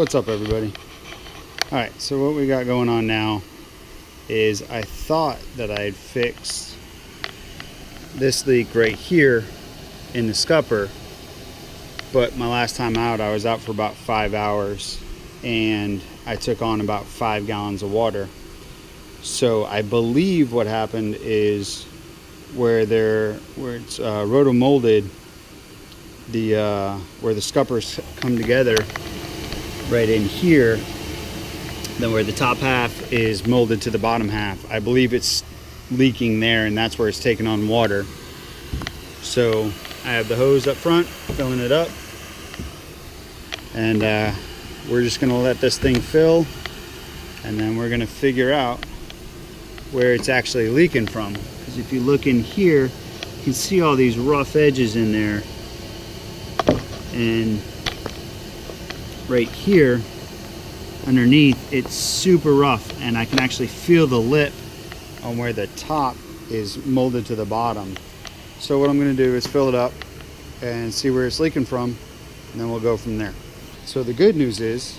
What's up, everybody? Alright, so what we got going on now is I thought that I had fixed this leak right here in the scupper, but my last time out I was out for about 5 hours and I took on about 5 gallons of water. So I believe what happened is where it's roto molded, where the scuppers come together right in here, then where the top half is molded to the bottom half, I believe it's leaking there, and that's where it's taking on water. So I have the hose up front filling it up, and we're just gonna let this thing fill, and then we're gonna figure out where it's actually leaking from. Because if you look in here, you can see all these rough edges in there, and right here underneath it's super rough, and I can actually feel the lip on where the top is molded to the bottom. So what I'm going to do is fill it up and see where it's leaking from, and then we'll go from there. So the good news is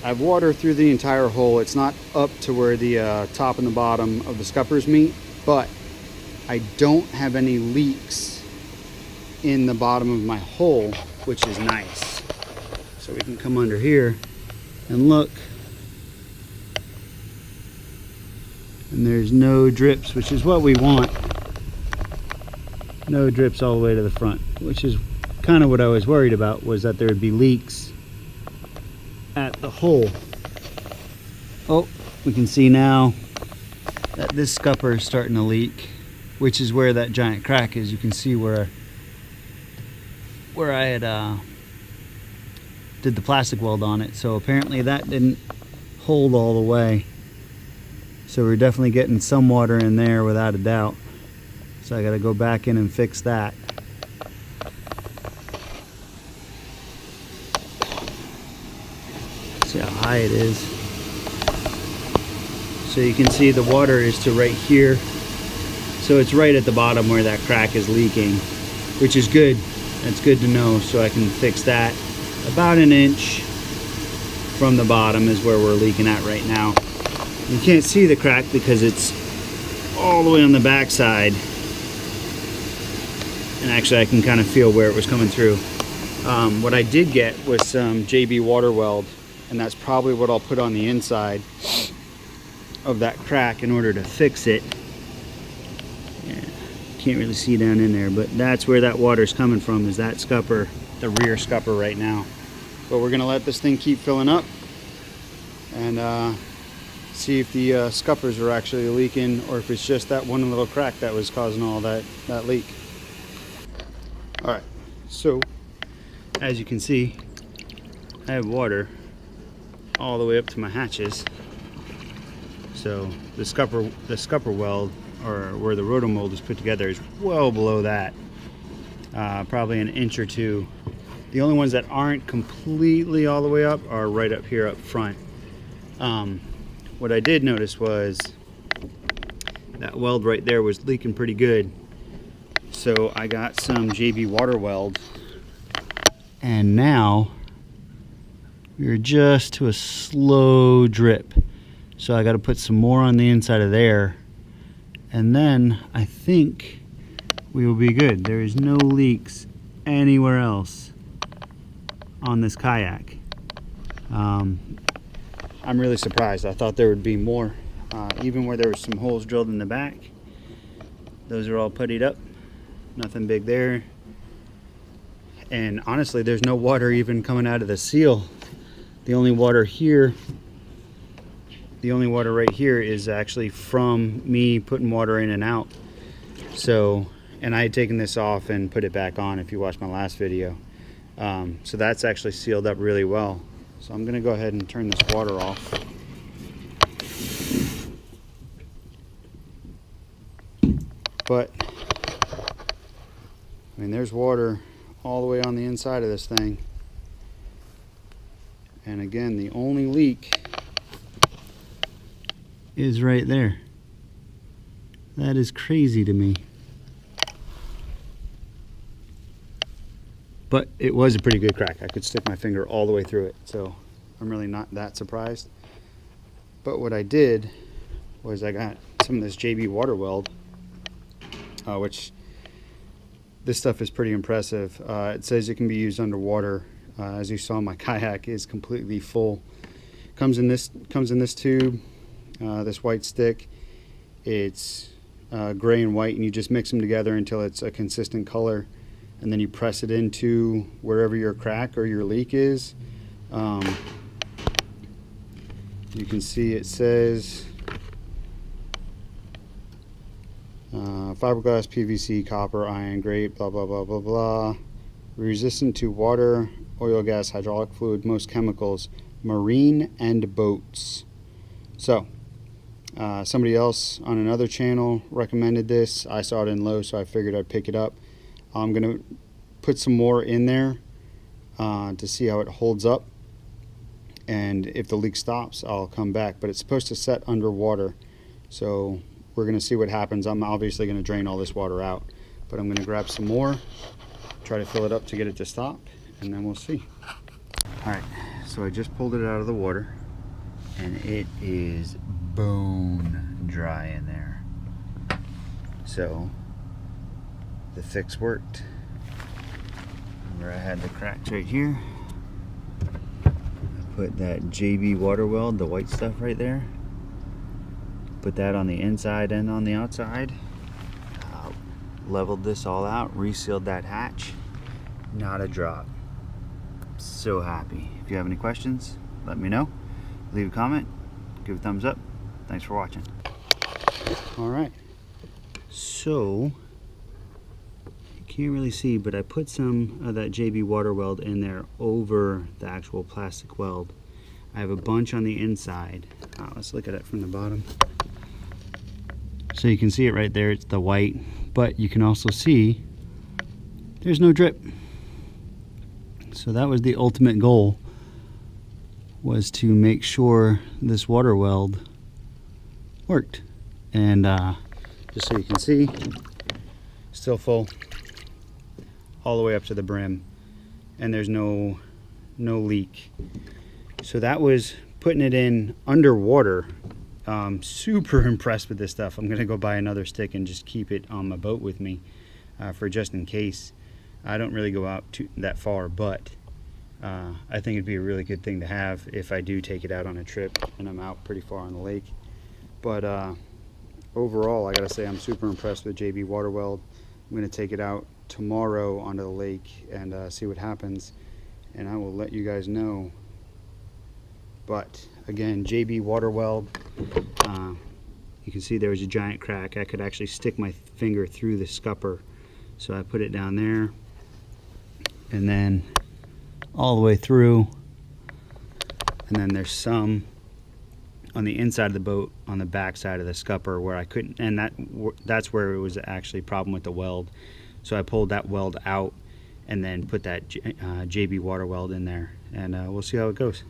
I've water through the entire hole. It's not up to where the top and the bottom of the scuppers meet, but I don't have any leaks in the bottom of my hole, which is nice. So we can come under here and look, and there's no drips, which is what we want. No drips all the way to the front, which is kind of what I was worried about, was that there would be leaks at the hole. Oh, we can see now that this scupper is starting to leak, which is where that giant crack is. You can see where I had did the plastic weld on it. So apparently that didn't hold all the way. So we're definitely getting some water in there without a doubt. So I got to go back in and fix that. See how high it is. So you can see the water is to right here. So it's right at the bottom where that crack is leaking, which is good. That's good to know, so I can fix that. About an inch from the bottom is where we're leaking at right now. You can't see the crack because it's all the way on the back side. And actually I can kind of feel where it was coming through. What I did get was some JB Water Weld, and that's probably what I'll put on the inside of that crack in order to fix it. Yeah, can't really see down in there, but that's where that water's coming from, is that scupper, the rear scupper right now. But we're gonna let this thing keep filling up and see if the scuppers are actually leaking, or if it's just that one little crack that was causing all that leak. All right, so as you can see, I have water all the way up to my hatches. So the scupper weld, or where the roto mold is put together, is well below that, probably an inch or two. The only ones that aren't completely all the way up are right up here up front. What I did notice was that weld right there was leaking pretty good. So I got some JB Water Weld, and now we're just to a slow drip. So I got to put some more on the inside of there, and then I think we will be good. There is no leaks anywhere else on this kayak. I'm really surprised. I thought there would be more. Even where there was some holes drilled in the back, those are all puttied up. Nothing big there. And honestly, there's no water even coming out of the seal. The only water here, the only water right here is actually from me putting water in and out. So, and I had taken this off and put it back on, if you watched my last video. So that's actually sealed up really well. So I'm gonna go ahead and turn this water off. But, I mean, there's water all the way on the inside of this thing. And again, the only leak is right there. That is crazy to me. But it was a pretty good crack. I could stick my finger all the way through it. So I'm really not that surprised. But what I did was I got some of this JB Water Weld, which this stuff is pretty impressive. It says it can be used underwater. As you saw, my kayak is completely full. Comes in this tube, this white stick. It's gray and white, and you just mix them together until it's a consistent color, and then you press it into wherever your crack or your leak is. You can see it says fiberglass, PVC, copper, iron, grate, blah blah blah blah blah. Resistant to water, oil, gas, hydraulic fluid, most chemicals, marine and boats. So somebody else on another channel recommended this. I saw it in low, so I figured I'd pick it up. I'm gonna put some more in there to see how it holds up, and if the leak stops, I'll come back. But it's supposed to set underwater, so we're gonna see what happens. I'm obviously gonna drain all this water out, but I'm gonna grab some more, try to fill it up to get it to stop, and then we'll see. All right, so I just pulled it out of the water, and it is bone dry in there. So the fix worked. Where I had the cracks right here, I put that JB Water Weld, the white stuff right there. Put that on the inside and on the outside. Leveled this all out, resealed that hatch. Not a drop. So happy. If you have any questions, let me know. Leave a comment, give a thumbs up. Thanks for watching. All right, so you can't really see, but I put some of that JB Water Weld in there over the actual plastic weld. I have a bunch on the inside. Let's look at it from the bottom. So you can see it right there, it's the white, but you can also see there's no drip. So that was the ultimate goal, was to make sure this water weld worked. And just so you can see, still full all the way up to the brim, and there's no leak. So that was putting it in underwater. Super impressed with this stuff. I'm gonna go buy another stick and just keep it on my boat with me for just in case. I don't really go out that far, but I think it'd be a really good thing to have if I do take it out on a trip and I'm out pretty far on the lake. But overall, I gotta say I'm super impressed with JB Water Weld. I'm gonna take it out tomorrow onto the lake and see what happens, and I will let you guys know. But again, JB Water Weld, you can see there was a giant crack. I could actually stick my finger through the scupper. So I put it down there, and then all the way through, and then there's some on the inside of the boat on the back side of the scupper where I couldn't, and that's where it was actually a problem with the weld. So I pulled that weld out and then put that JB Water Weld in there, and we'll see how it goes.